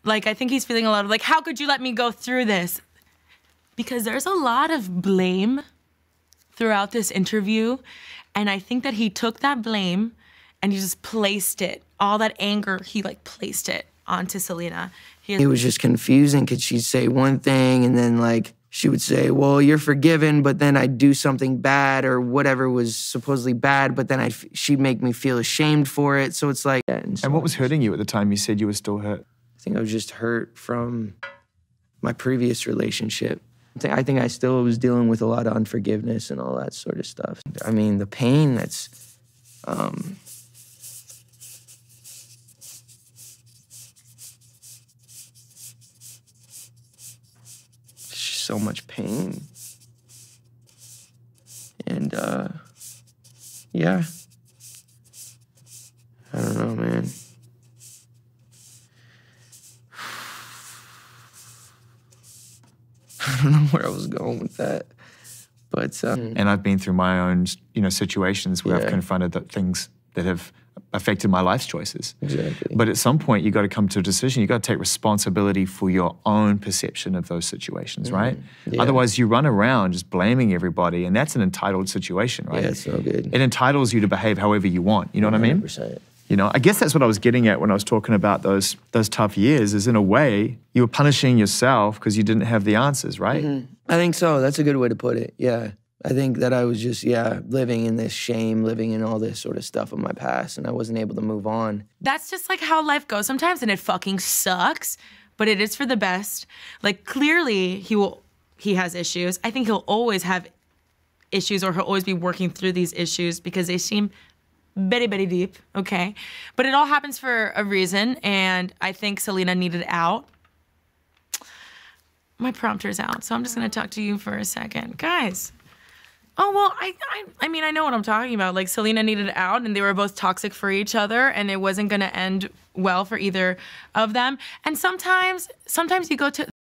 Like, I think he's feeling a lot of like, how could you let me go through this? Because there's a lot of blame throughout this interview. And I think that he took that blame and he just placed it, all that anger, he like placed it onto Selena. It was just confusing because she'd say one thing and then like, she would say, well, you're forgiven, but then I'd do something bad or whatever was supposedly bad, but then she'd make me feel ashamed for it. So it's like... And what was hurting you at the time? You said you were still hurt. I think I was just hurt from my previous relationship. I think I still was dealing with a lot of unforgiveness and all that sort of stuff. I mean, the pain that's... so much pain. And, yeah. I don't know, man. I don't know where I was going with that. But, And I've been through my own, situations where I've confronted the things that have affected my life's choices. Exactly. But at some point, you got to come to a decision. You got to take responsibility for your own perception of those situations, right? Yeah. Otherwise, you run around just blaming everybody, and that's an entitled situation, right? Yeah, it's no good. It entitles you to behave however you want. You know what I mean? 100%. I guess that's what I was getting at when I was talking about those tough years. Is in a way you were punishing yourself because you didn't have the answers, right? Mm-hmm. I think so. That's a good way to put it. Yeah. I think that I was just, living in this shame, living in all this sort of stuff of my past, and I wasn't able to move on. That's just like how life goes sometimes, and it fucking sucks, but it is for the best. Like, clearly, he has issues. I think he'll always have issues, or he'll always be working through these issues because they seem very, very deep, okay? But it all happens for a reason, and I think Selena needed out. My prompter's out, so I'm just gonna talk to you for a second. Guys. Oh, well, I mean, I know what I'm talking about. Like, Selena needed out, and they were both toxic for each other, and it wasn't gonna end well for either of them. And sometimes you go to